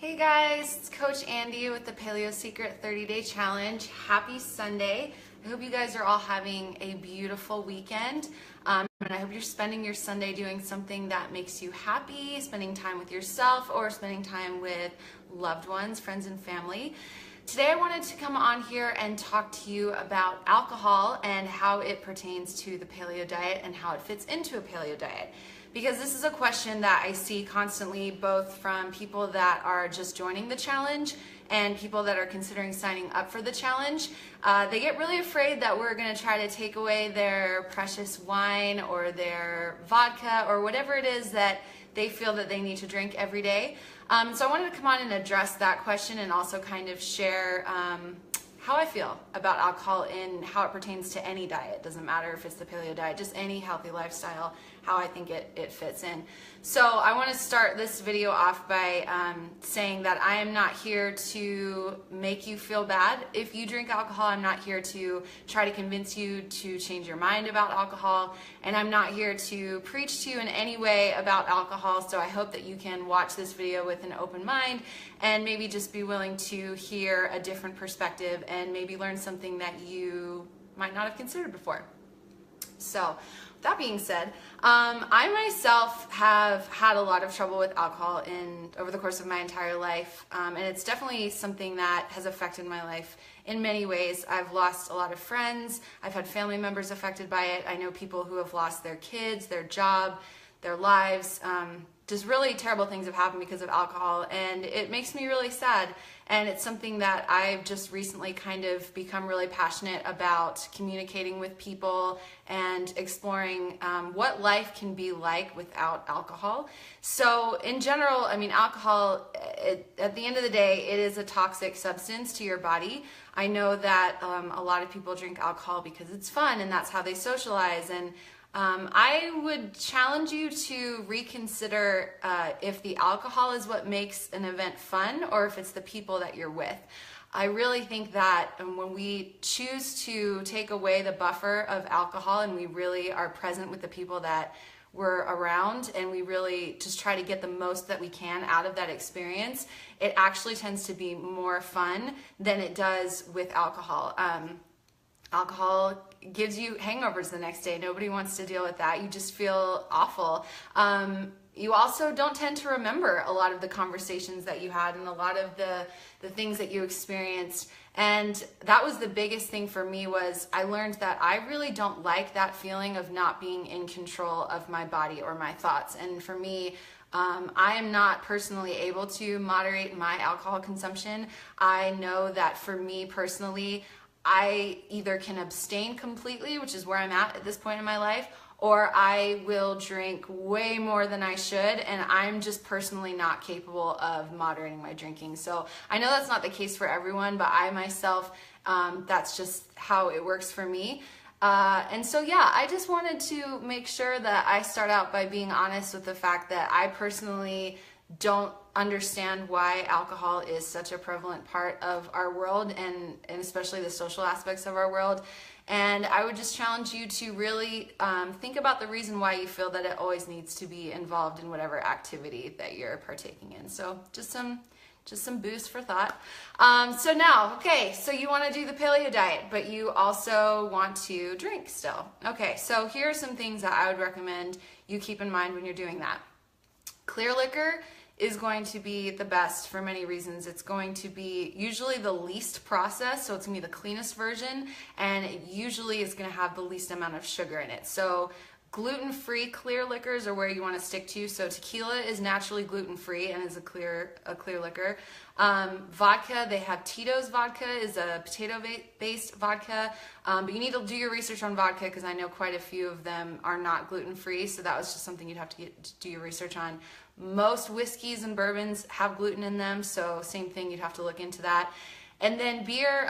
Hey guys, it's Coach Andy with the Paleo Secret 30-Day Challenge. Happy Sunday. I hope you guys are all having a beautiful weekend. And I hope you're spending your Sunday doing something that makes you happy, spending time with yourself or spending time with loved ones, friends and family. Today I wanted to come on here and talk to you about alcohol and how it pertains to the paleo diet and how it fits into a paleo diet. Because this is a question that I see constantly, both from people that are just joining the challenge and people that are considering signing up for the challenge. They get really afraid that we're going to try to take away their precious wine or their vodka or whatever it is that they feel that they need to drink every day. So I wanted to come on and address that question and also kind of share how I feel about alcohol and how it pertains to any diet. Doesn't matter if it's the paleo diet, just any healthy lifestyle, how I think it fits in. So I want to start this video off by saying that I am not here to make you feel bad if you drink alcohol. I'm not here to try to convince you to change your mind about alcohol, and I'm not here to preach to you in any way about alcohol. So I hope that you can watch this video with an open mind and maybe just be willing to hear a different perspective and maybe learn something that you might not have considered before. So that being said, I myself have had a lot of trouble with alcohol over the course of my entire life, and it's definitely something that has affected my life in many ways. I've lost a lot of friends. I've had family members affected by it. I know people who have lost their kids, their job, their lives. Just really terrible things have happened because of alcohol, and it makes me really sad. And it's something that I've just recently kind of become really passionate about communicating with people and exploring what life can be like without alcohol. So in general, I mean, alcohol, at the end of the day, it is a toxic substance to your body. I know that a lot of people drink alcohol because it's fun and that's how they socialize, and I would challenge you to reconsider if the alcohol is what makes an event fun or if it's the people that you're with. I really think that when we choose to take away the buffer of alcohol and we really are present with the people that we're around and we really just try to get the most that we can out of that experience, it actually tends to be more fun than it does with alcohol. Alcohol gives you hangovers the next day. Nobody wants to deal with that. You just feel awful. You also don't tend to remember a lot of the conversations that you had and a lot of the things that you experienced. And that was the biggest thing for me, was I learned that I really don't like that feeling of not being in control of my body or my thoughts. And for me, I am not personally able to moderate my alcohol consumption. I know that for me personally, I either can abstain completely, which is where I'm at this point in my life, or I will drink way more than I should, and I'm just personally not capable of moderating my drinking. So I know that's not the case for everyone, but I myself, that's just how it works for me. And so yeah, I just wanted to make sure that I start out by being honest with the fact that I personally don't understand why alcohol is such a prevalent part of our world and especially the social aspects of our world. And I would just challenge you to really think about the reason why you feel that it always needs to be involved in whatever activity that you're partaking in. So just some boost for thought. So now, okay, so you want to do the paleo diet, but you also want to drink still. Okay, so here are some things that I would recommend you keep in mind when you're doing that. Clear liquor is going to be the best for many reasons. It's going to be usually the least processed, so it's gonna be the cleanest version, and it usually is gonna have the least amount of sugar in it. So gluten-free clear liquors are where you want to stick to. So tequila is naturally gluten-free and is a clear liquor. Vodka, they have Tito's vodka, is a potato-based vodka, but you need to do your research on vodka because I know quite a few of them are not gluten-free, so that was just something you'd have to do your research on. Most whiskeys and bourbons have gluten in them, so same thing, you'd have to look into that. And then beer,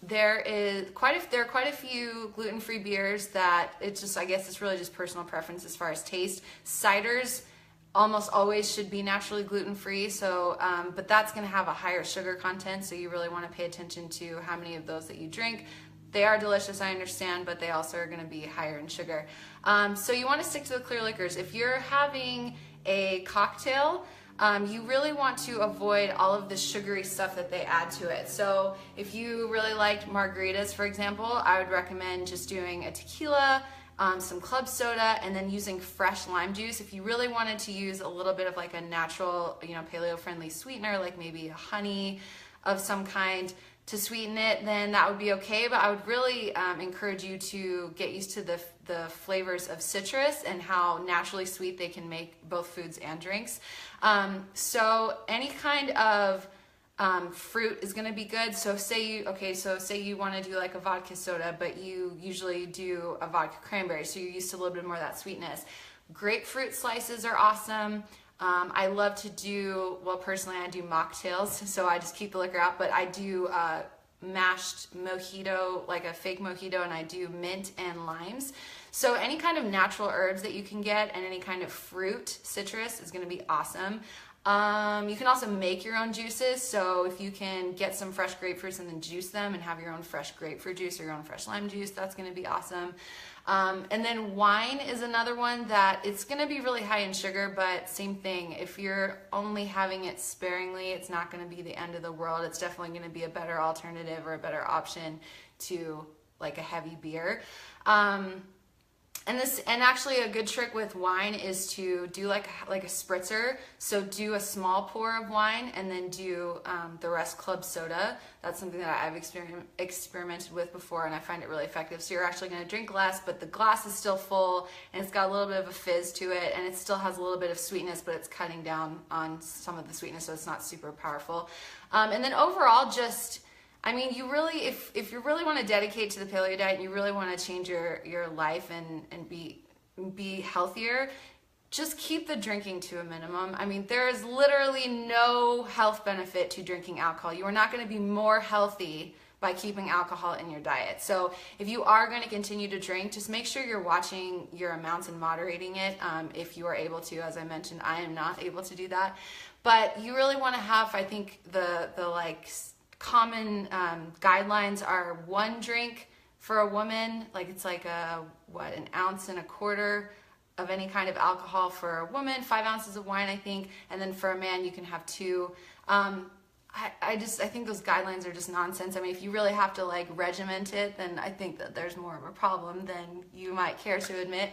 there are quite a few gluten-free beers that it's just, I guess it's really just personal preference as far as taste. Ciders almost always should be naturally gluten-free, so but that's going to have a higher sugar content, so you really want to pay attention to how many of those that you drink. They are delicious, I understand, but they also are going to be higher in sugar. So you want to stick to the clear liquors. If you're having a cocktail, you really want to avoid all of the sugary stuff that they add to it. So if you really liked margaritas, for example, I would recommend just doing a tequila, some club soda, and then using fresh lime juice. If you really wanted to use a little bit of like a natural, paleo-friendly sweetener, like maybe a honey of some kind to sweeten it, then that would be okay. But I would really encourage you to get used to the flavors of citrus and how naturally sweet they can make both foods and drinks. So any kind of fruit is going to be good. So say you want to do like a vodka soda, but you usually do a vodka cranberry, so you're used to a little bit more of that sweetness. Grapefruit slices are awesome. I love to do, well, personally I do mocktails, so I just keep the liquor out, but I do mashed mojito, like a fake mojito, and I do mint and limes. So any kind of natural herbs that you can get and any kind of fruit, citrus, is going to be awesome. You can also make your own juices. So if you can get some fresh grapefruits and then juice them and have your own fresh grapefruit juice or your own fresh lime juice, that's going to be awesome. And then wine is another one that it's going to be really high in sugar, but same thing. If you're only having it sparingly, it's not going to be the end of the world. It's definitely going to be a better alternative or a better option to like a heavy beer. And actually a good trick with wine is to do like a spritzer. So do a small pour of wine and then do the rest club soda. That's something that I've experimented with before, and I find it really effective. So you're actually going to drink less, but the glass is still full and it's got a little bit of a fizz to it, and it still has a little bit of sweetness, but it's cutting down on some of the sweetness, so it's not super powerful. And then overall, you really, if you really want to dedicate to the paleo diet and you really want to change your life and be healthier, just keep the drinking to a minimum. I mean, there is literally no health benefit to drinking alcohol. You are not going to be more healthy by keeping alcohol in your diet. So if you are going to continue to drink, just make sure you're watching your amounts and moderating it if you are able to. As I mentioned, I am not able to do that. But you really want to have, I think, the common guidelines are 1 drink for a woman, like it's like an 1.25 ounces of any kind of alcohol for a woman, 5 ounces of wine, I think, and then for a man you can have 2. I think those guidelines are just nonsense. I mean, if you really have to like regiment it, then I think that there's more of a problem than you might care to admit.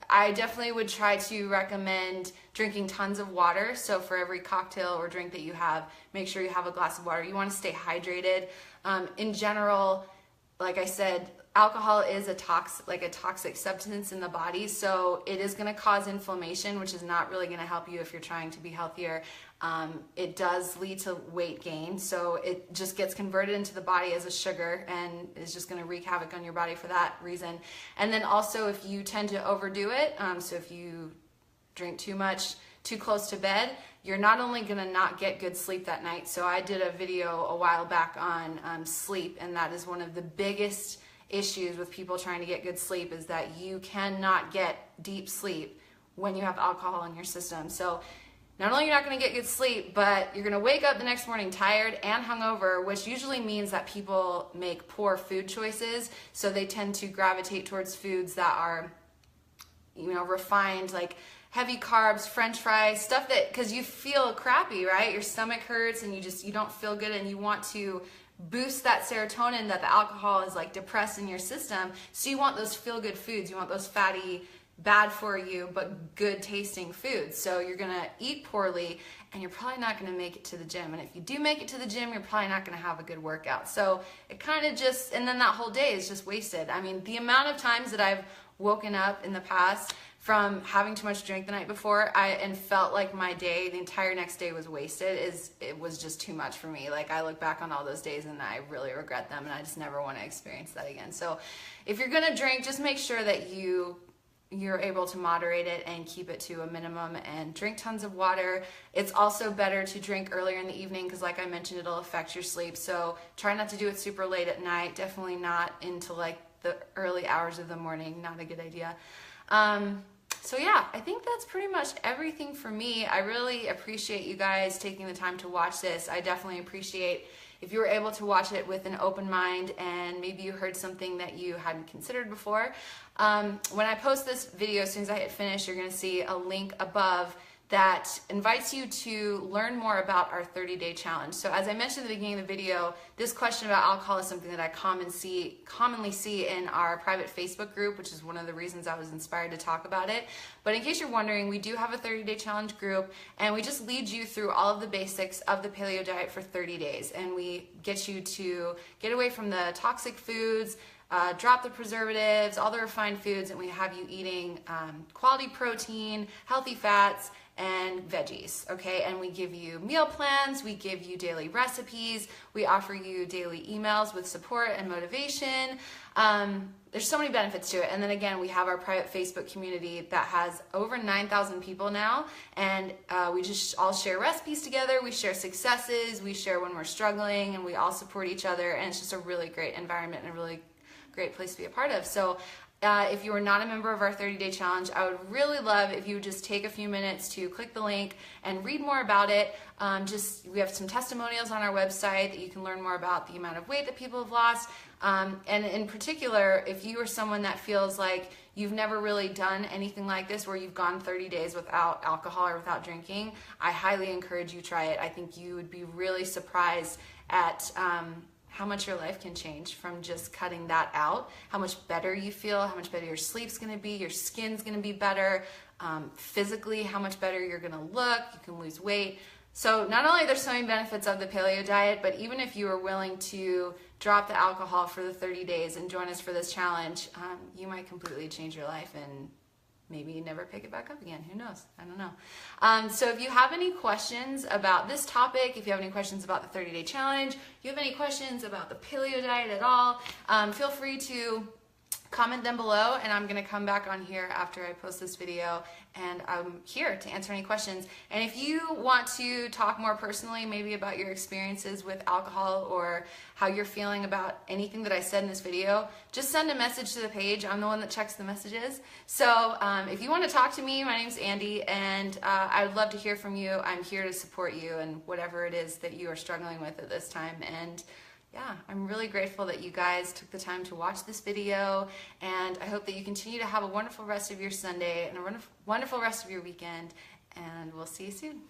I definitely would try to recommend drinking tons of water. So for every cocktail or drink that you have, make sure you have a glass of water. You want to stay hydrated. In general, like I said, alcohol is a toxic substance in the body, so it is going to cause inflammation, which is not really going to help you if you're trying to be healthier. It does lead to weight gain, so it just gets converted into the body as a sugar and is just going to wreak havoc on your body for that reason. And then also, if you tend to overdo it, so if you drink too much too close to bed, you're not only going to not get good sleep that night. So I did a video a while back on sleep, and that is one of the biggest issues with people trying to get good sleep, is that you cannot get deep sleep when you have alcohol in your system. So not only are you not going to get good sleep, but you're going to wake up the next morning tired and hungover, which usually means that people make poor food choices. So they tend to gravitate towards foods that are, refined, like heavy carbs, French fries, stuff that, because you feel crappy, right? Your stomach hurts and you don't feel good, and you want to boost that serotonin that the alcohol is like depressed in your system. So you want those feel-good foods. You want those fatty, bad for you, but good tasting foods. So you're going to eat poorly, and you're probably not going to make it to the gym. And if you do make it to the gym, you're probably not going to have a good workout. So it kind of just, and then that whole day is just wasted. I mean, the amount of times that I've woken up in the past from having too much to drink the night before and felt like my day, the entire next day, was wasted, it was just too much for me. Like, I look back on all those days and I really regret them, and I just never want to experience that again. So if you're gonna drink, just make sure that you're able to moderate it and keep it to a minimum, and drink tons of water. It's also better to drink earlier in the evening because, like I mentioned, it'll affect your sleep. So try not to do it super late at night. Definitely not into like the early hours of the morning. Not a good idea. So yeah, I think that's pretty much everything for me. I really appreciate you guys taking the time to watch this. I definitely appreciate if you were able to watch it with an open mind and maybe you heard something that you hadn't considered before. When I post this video, as soon as I hit finish, you're going to see a link above that invites you to learn more about our 30-day challenge. So as I mentioned at the beginning of the video, this question about alcohol is something that I commonly see in our private Facebook group, which is one of the reasons I was inspired to talk about it. But in case you're wondering, we do have a 30-day challenge group, and we just lead you through all of the basics of the paleo diet for 30 days. And we get you to get away from the toxic foods, drop the preservatives, all the refined foods, and we have you eating quality protein, healthy fats, and veggies, okay? And we give you meal plans, we give you daily recipes, we offer you daily emails with support and motivation. There's so many benefits to it. And then again, we have our private Facebook community that has over 9,000 people now, and we just all share recipes together, we share successes, we share when we're struggling, and we all support each other, and it's just a really great environment and a really great place to be a part of. So if you are not a member of our 30-day challenge, I would really love if you would just take a few minutes to click the link and read more about it. We have some testimonials on our website that you can learn more about the amount of weight that people have lost. And in particular, if you are someone that feels like you've never really done anything like this, where you've gone 30 days without alcohol or without drinking, I highly encourage you try it. I think you would be really surprised at how much your life can change from just cutting that out, how much better you feel, how much better your sleep's gonna be, your skin's gonna be better, physically, how much better you're gonna look, you can lose weight. So not only are there so many benefits of the paleo diet, but even if you are willing to drop the alcohol for the 30 days and join us for this challenge, you might completely change your life and maybe never pick it back up again. Who knows? I don't know. So if you have any questions about this topic, if you have any questions about the 30-day challenge, you have any questions about the paleo diet at all, feel free to comment them below, and I'm going to come back on here after I post this video, and I'm here to answer any questions. And if you want to talk more personally, maybe about your experiences with alcohol or how you're feeling about anything that I said in this video, just send a message to the page. I'm the one that checks the messages. So if you want to talk to me, my name's Andy, and I would love to hear from you. I'm here to support you and whatever it is that you are struggling with at this time. And yeah, I'm really grateful that you guys took the time to watch this video, and I hope that you continue to have a wonderful rest of your Sunday and a wonderful rest of your weekend, and we'll see you soon.